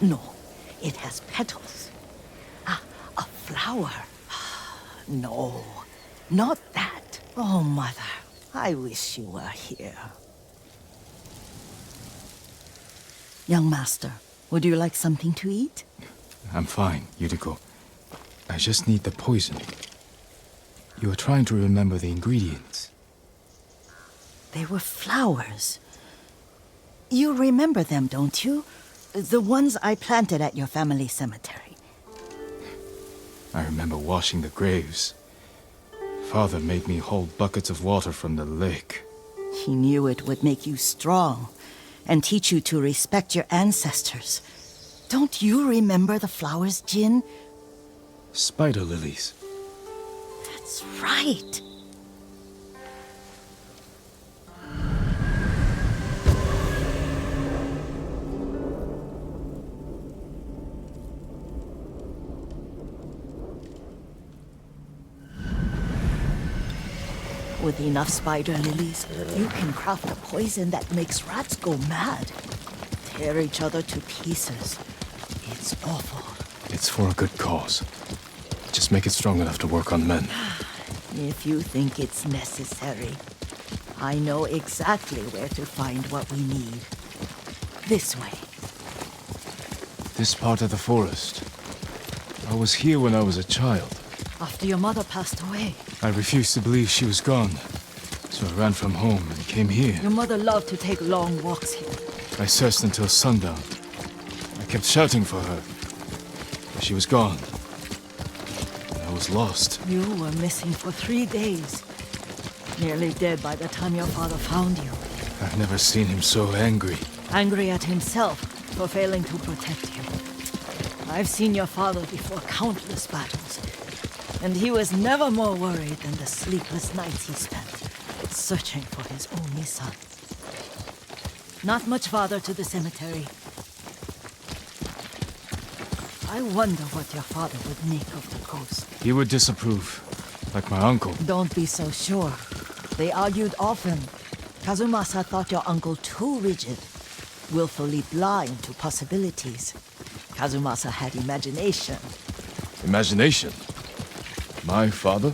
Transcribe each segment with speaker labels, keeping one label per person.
Speaker 1: No, it has petals. Ah, a flower. No, not that. Oh, Mother, I wish you were here. Young Master, would you like something to eat?
Speaker 2: I'm fine, Yuriko. I just need the poison. You are trying to remember the ingredients.
Speaker 1: They were flowers. You remember them, don't you? The ones I planted at your family cemetery.
Speaker 2: I remember washing the graves. Father made me hold buckets of water from the lake.
Speaker 1: He knew it would make you strong and teach you to respect your ancestors. Don't you remember the flowers, Jin?
Speaker 2: Spider lilies.
Speaker 1: That's right. With enough spider lilies, you can craft a poison that makes rats go mad. Tear each other to pieces. It's awful.
Speaker 2: It's for a good cause. Just make it strong enough to work on men.
Speaker 1: If you think it's necessary, I know exactly where to find what we need. This way.
Speaker 2: This part of the forest. I was here when I was a child.
Speaker 1: After your mother passed away.
Speaker 2: I refused to believe she was gone. So I ran from home and came here.
Speaker 1: Your mother loved to take long walks here.
Speaker 2: I searched until sundown. I kept shouting for her. But she was gone. And I was lost.
Speaker 1: You were missing for 3 days. Nearly dead by the time your father found you.
Speaker 2: I've never seen him so angry.
Speaker 1: Angry at himself for failing to protect you. I've seen your father before countless battles. And he was never more worried than the sleepless nights he spent searching for his only son. Not much farther to the cemetery. I wonder what your father would make of the ghost.
Speaker 2: He would disapprove, like my uncle.
Speaker 1: Don't be so sure. They argued often. Kazumasa thought your uncle too rigid, willfully blind to possibilities. Kazumasa had imagination.
Speaker 2: Imagination? My father?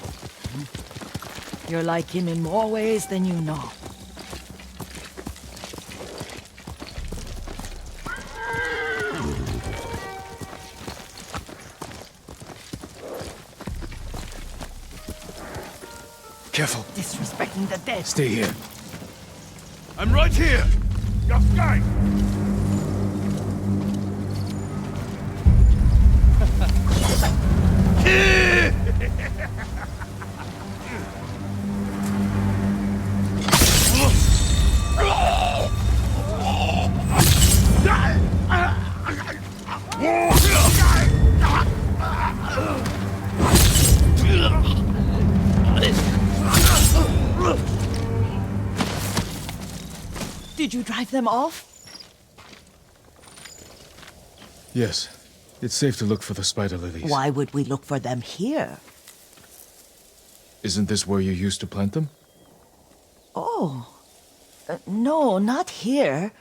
Speaker 1: You're like him in more ways than you know.
Speaker 2: Careful.
Speaker 1: Disrespecting the dead.
Speaker 2: Stay here.
Speaker 3: I'm right here! Your guy!
Speaker 1: Did you drive them off?
Speaker 2: Yes. It's safe to look for the spider lilies.
Speaker 1: Why would we look for them here?
Speaker 2: Isn't this where you used to plant them?
Speaker 1: Oh. No, not here.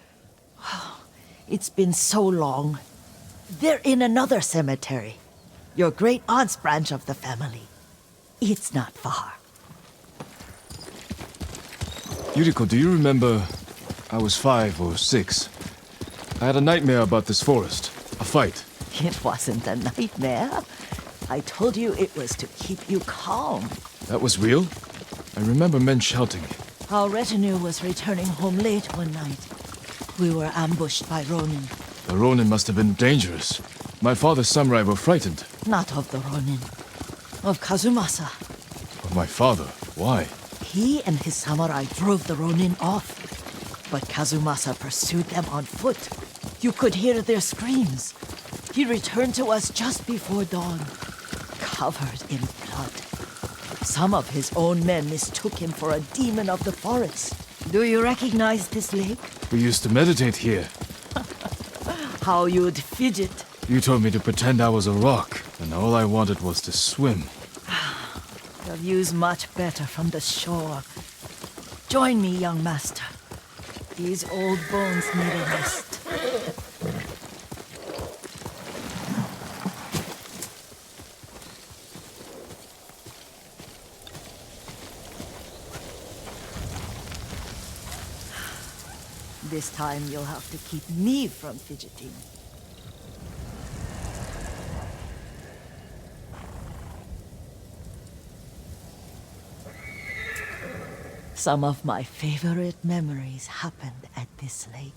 Speaker 1: It's been so long. They're in another cemetery. Your great-aunt's branch of the family. It's not far.
Speaker 2: Yuriko, do you remember... I was 5 or 6. I had a nightmare about this forest. A fight.
Speaker 1: It wasn't a nightmare. I told you it was to keep you calm.
Speaker 2: That was real? I remember men shouting.
Speaker 1: Our retinue was returning home late one night. We were ambushed by Ronin.
Speaker 2: The Ronin must have been dangerous. My father's samurai were frightened.
Speaker 1: Not of the Ronin. Of Kazumasa.
Speaker 2: Of my father? Why?
Speaker 1: He and his samurai drove the Ronin off. But Kazumasa pursued them on foot. You could hear their screams. He returned to us just before dawn, covered in blood. Some of his own men mistook him for a demon of the forest. Do you recognize this lake?
Speaker 2: We used to meditate here.
Speaker 1: How you'd fidget.
Speaker 2: You told me to pretend I was a rock, and all I wanted was to swim.
Speaker 1: The view's much better from the shore. Join me, young master. These old bones need a rest. This time you'll have to keep me from fidgeting. Some of my favorite memories happened at this lake.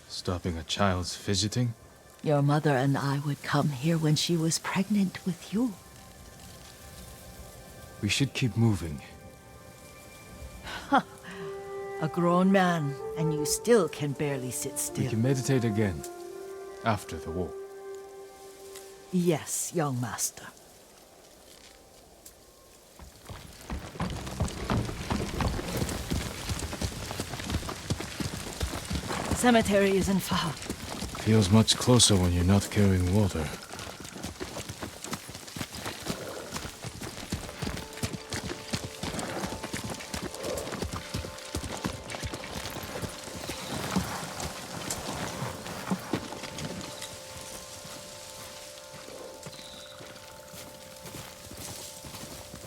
Speaker 2: Stopping a child's fidgeting?
Speaker 1: Your mother and I would come here when she was pregnant with you.
Speaker 2: We should keep moving.
Speaker 1: A grown man, and you still can barely sit
Speaker 2: We
Speaker 1: still.
Speaker 2: can meditate again. After the war.
Speaker 1: Yes, young master. The cemetery isn't far.
Speaker 2: Feels much closer when you're not carrying water.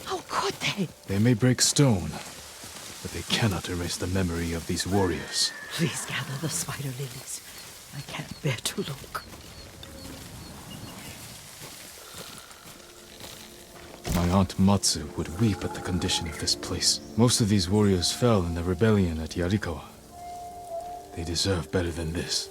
Speaker 1: How could they?
Speaker 2: They may break stone, but they cannot erase the memory of these warriors.
Speaker 1: Please gather the spider lilies. I can't bear to look.
Speaker 2: My aunt Matsu would weep at the condition of this place. Most of these warriors fell in the rebellion at Yarikawa. They deserve better than this.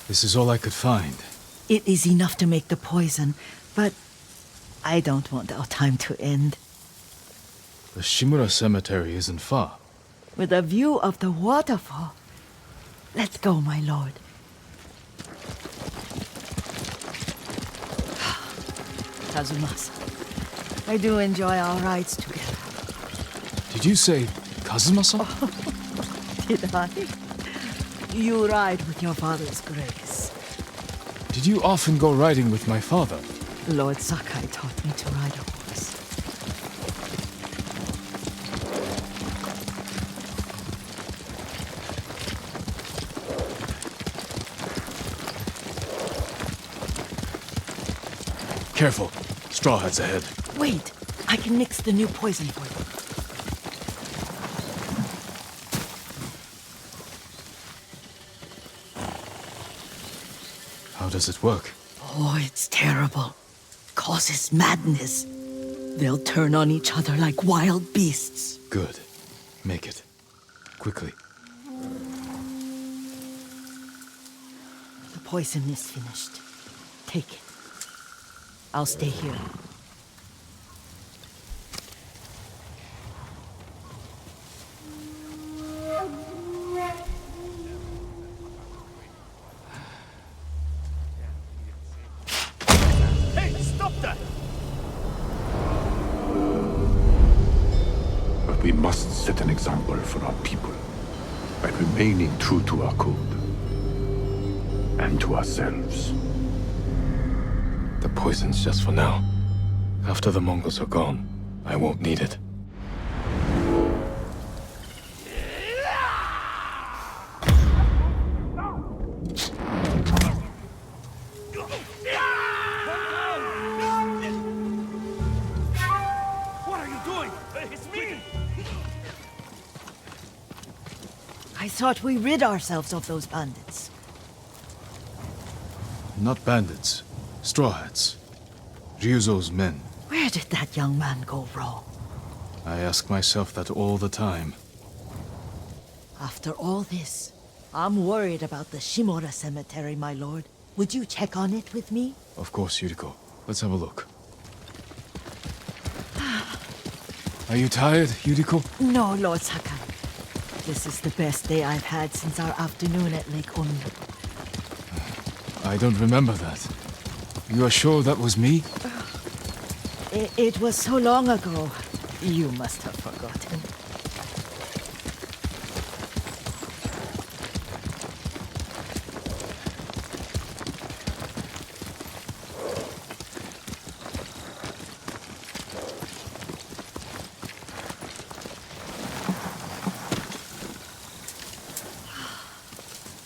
Speaker 2: This is all I could find.
Speaker 1: It is enough to make the poison, but I don't want our time to end.
Speaker 2: The Shimura Cemetery isn't far.
Speaker 1: With a view of the waterfall. Let's go, my lord. Kazumasa, I do enjoy our rides together.
Speaker 2: Did you say Kazumasa?
Speaker 1: Did I? You ride with your father's grace.
Speaker 2: Did you often go riding with my father?
Speaker 1: Lord Sakai taught me to ride a horse.
Speaker 2: Careful. Straw hats ahead.
Speaker 1: Wait, I can mix the new poison for you.
Speaker 2: How does it work?
Speaker 1: Oh, it's terrible. Causes madness. They'll turn on each other like wild beasts.
Speaker 2: Good. Make it. Quickly.
Speaker 1: The poison is finished. Take it. I'll stay here.
Speaker 3: Hey, stop that!
Speaker 4: But we must set an example for our people by remaining true to our code and to ourselves.
Speaker 2: The poison's just for now. After the Mongols are gone, I won't need it.
Speaker 3: What are you doing? It's me!
Speaker 1: I thought we rid ourselves of those bandits.
Speaker 2: Not bandits. Straw hats. Ryuzo's men.
Speaker 1: Where did that young man go wrong?
Speaker 2: I ask myself that all the time.
Speaker 1: After all this, I'm worried about the Shimura Cemetery, my lord. Would you check on it with me?
Speaker 2: Of course, Yuriko. Let's have a look. Are you tired, Yuriko?
Speaker 1: No, Lord Sakai. This is the best day I've had since our afternoon at Lake Umi.
Speaker 2: I don't remember that. You are sure that was me?
Speaker 1: It was so long ago. You must have forgotten.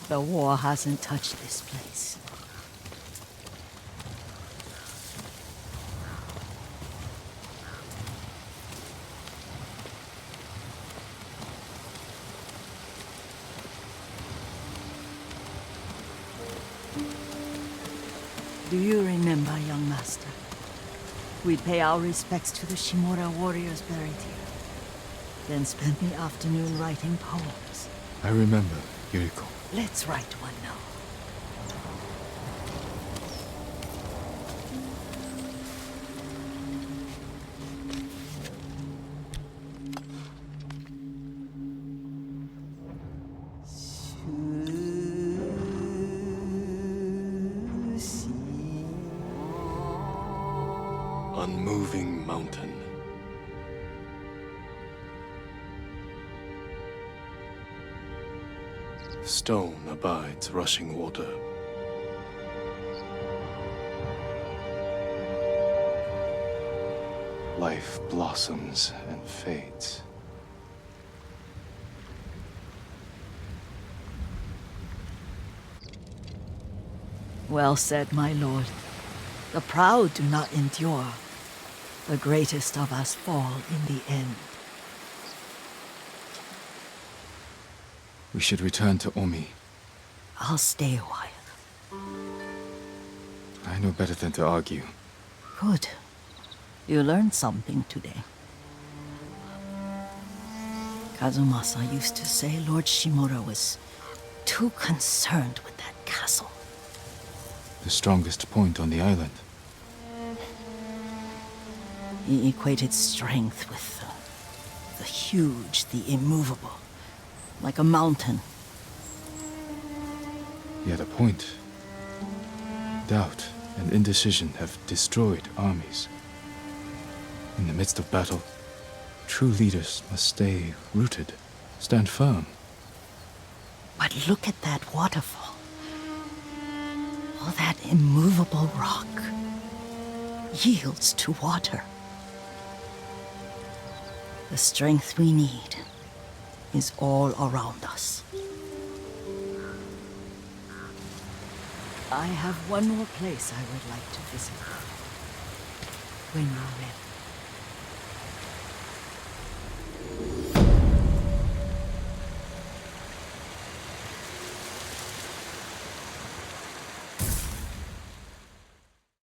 Speaker 1: The war hasn't touched this place. Do you remember, young master? We'd pay our respects to the Shimura warriors buried here, then spend the afternoon writing poems.
Speaker 2: I remember, Yuriko.
Speaker 1: Let's write one now.
Speaker 2: Unmoving mountain. Stone abides rushing water. Life blossoms and fades.
Speaker 1: Well said, my lord. The proud do not endure. The greatest of us fall in the end.
Speaker 2: We should return to Omi.
Speaker 1: I'll stay a while.
Speaker 2: I know better than to argue.
Speaker 1: Good. You learned something today. Kazumasa used to say Lord Shimura was too concerned with that castle.
Speaker 2: The strongest point on the island.
Speaker 1: He equated strength with the huge, the immovable, like a mountain.
Speaker 2: He had a point. Doubt and indecision have destroyed armies. In the midst of battle, true leaders must stay rooted, stand firm.
Speaker 1: But look at that waterfall. All that immovable rock yields to water. The strength we need is all around us. I have one more place I would like to visit. When you're ready.